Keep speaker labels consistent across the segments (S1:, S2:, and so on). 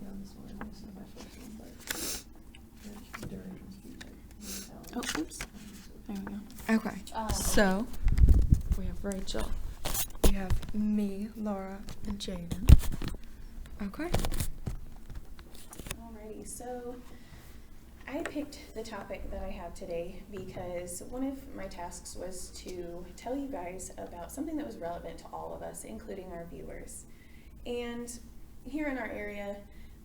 S1: down this one. This is my first one, but directions be like,
S2: Oh, oops. There we go. Okay.
S3: Oh.
S2: So we have Rachel. We have me, Laura, and Jaden. Okay.
S3: Alrighty, so I picked the topic that I have today because one of my tasks was to tell you guys about something that was relevant to all of us, including our viewers. And here in our area,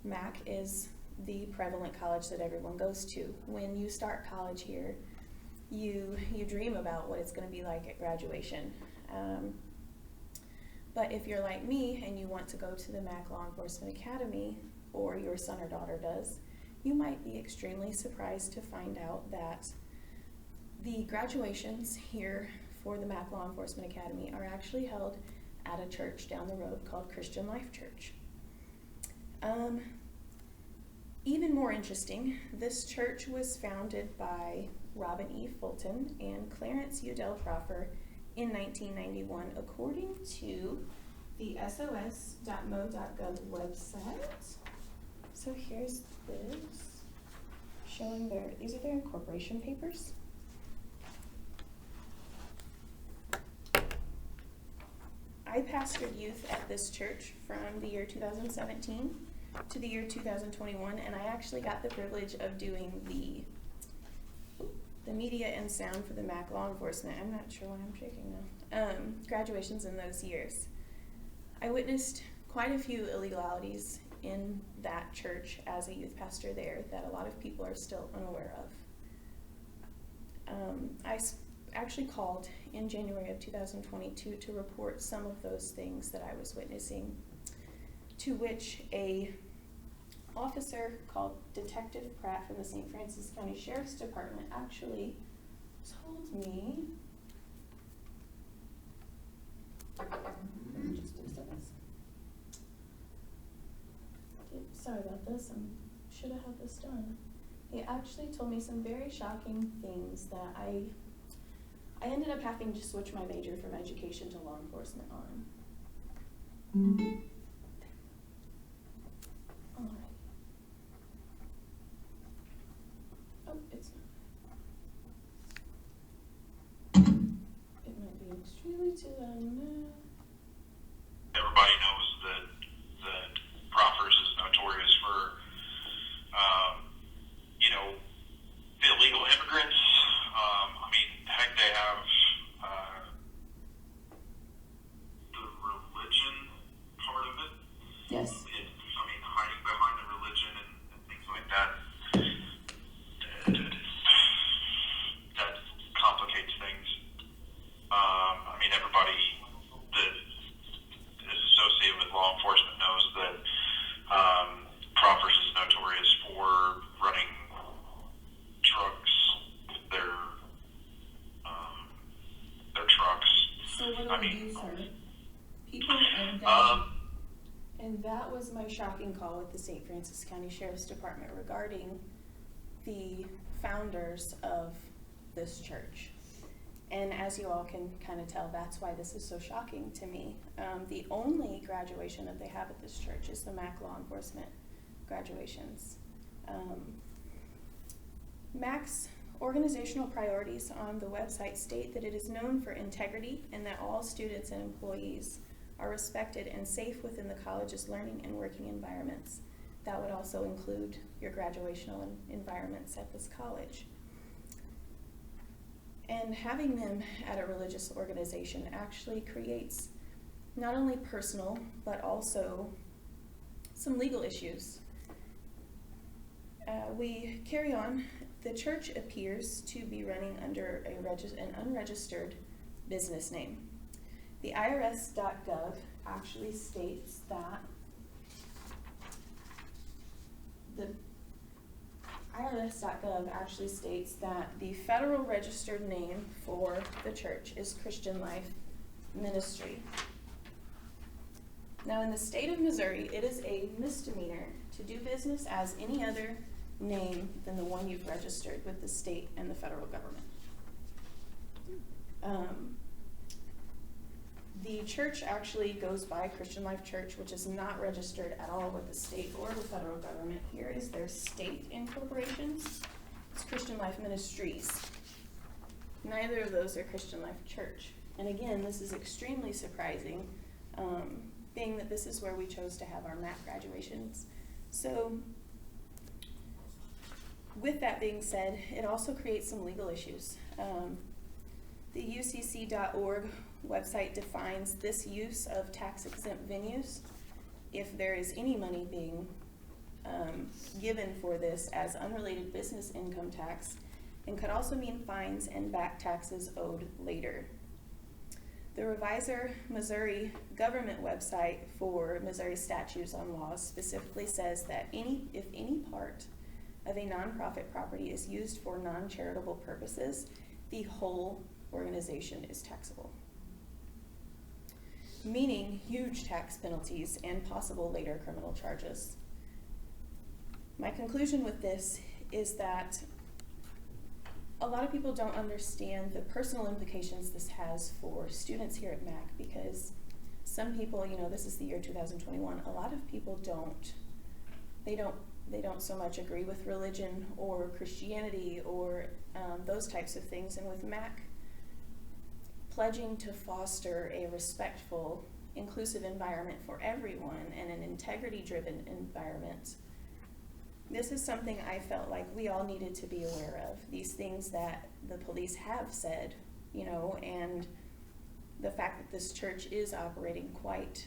S3: Mac is the prevalent college that everyone goes to. When you start college here, you dream about what it's going to be like at graduation. But if you're like me and you want to go to the Mac Law Enforcement Academy, or your son or daughter does, you might be extremely surprised to find out that the graduations here for the Mac Law Enforcement Academy are actually held at a church down the road called Christian Life Church. Even more interesting, this church was founded by Robin E. Fulton and Clarence Udell Proffer in 1991, according to the sos.mo.gov website. So here's this, showing these are their incorporation papers. I pastored youth at this church from the year 2017 to the year 2021, and I actually got the privilege of doing the media and sound for the Mac Law Enforcement. I'm not sure why I'm shaking now. Graduations in those years. I witnessed quite a few illegalities in that church as a youth pastor there that a lot of people are still unaware of. I actually called in January of 2022 to report some of those things that I was witnessing, to which a officer called Detective Pratt from the St. Francis County Sheriff's Department actually told me, just a second. Sorry about this, I should have had this done. He actually told me some very shocking things that I ended up having to switch my major from education to law enforcement on. All right. Oh, it's not. It might be extremely too loud now.
S4: Everybody knows that Proffers is notorious for, the illegal immigrants. Heck, they have the religion part of it.
S3: Yes.
S4: Hiding behind the religion and things like that. That complicates things. Everybody that is associated with law enforcement knows that Proffers is notorious for running trucks with their trucks.
S3: So what do we do, sir? People and that was my shocking call with the St. Francis County Sheriff's Department regarding the founders of this church. And as you all can kind of tell, that's why this is so shocking to me. The only graduation that they have at this church is the Mac Law Enforcement graduations. Mac's organizational priorities on the website state that it is known for integrity and that all students and employees are respected and safe within the college's learning and working environments. That would also include your graduational environments at this college. And having them at a religious organization actually creates not only personal, but also some legal issues. We carry on. The church appears to be running under an unregistered business name. The IRS.gov actually states that the federal registered name for the church is Christian Life Ministry. Now in the state of Missouri, it is a misdemeanor to do business as any other name than the one you've registered with the state and the federal government. The church actually goes by Christian Life Church, which is not registered at all with the state or the federal government. Here is their state incorporations. It's Christian Life Ministries. Neither of those are Christian Life Church. And again, this is extremely surprising, being that this is where we chose to have our MAC graduations. So, with that being said, it also creates some legal issues. The ucc.org website defines this use of tax-exempt venues, if there is any money being given for this, as unrelated business income tax, and could also mean fines and back taxes owed later. The Reviser Missouri government website for Missouri statutes on laws specifically says that if any part of a nonprofit property is used for non-charitable purposes, the whole organization is taxable, meaning huge tax penalties and possible later criminal charges. My conclusion with this is that a lot of people don't understand the personal implications this has for students here at MAC, because some people, this is the year 2021, a lot of people don't so much agree with religion or Christianity or those types of things. And with MAC pledging to foster a respectful, inclusive environment for everyone and an integrity-driven environment, this is something I felt like we all needed to be aware of. These things that the police have said, and the fact that this church is operating quite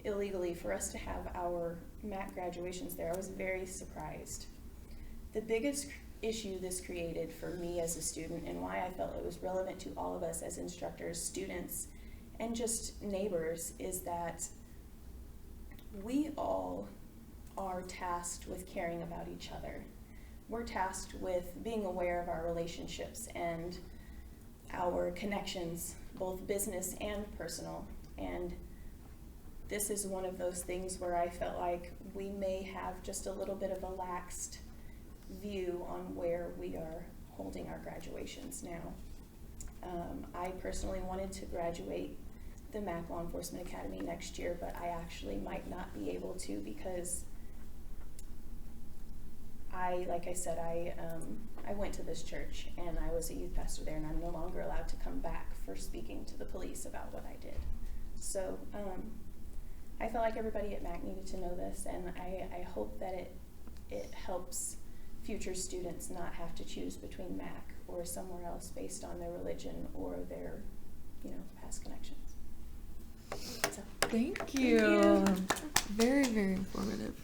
S3: illegally for us to have our MAC graduations there, I was very surprised. The biggest issue this created for me as a student, and why I felt it was relevant to all of us as instructors, students, and just neighbors, is that we all are tasked with caring about each other. We're tasked with being aware of our relationships and our connections, both business and personal. And this is one of those things where I felt like we may have just a little bit of a laxed view on where we are holding our graduations now. I personally wanted to graduate the MAC Law Enforcement Academy next year, but I actually might not be able to, because like I said, I went to this church and I was a youth pastor there, and I'm no longer allowed to come back for speaking to the police about what I did. So I felt like everybody at MAC needed to know this, and I hope that it helps future students not have to choose between MAC or somewhere else based on their religion or their past connections. So,
S2: Thank you. Very, very informative.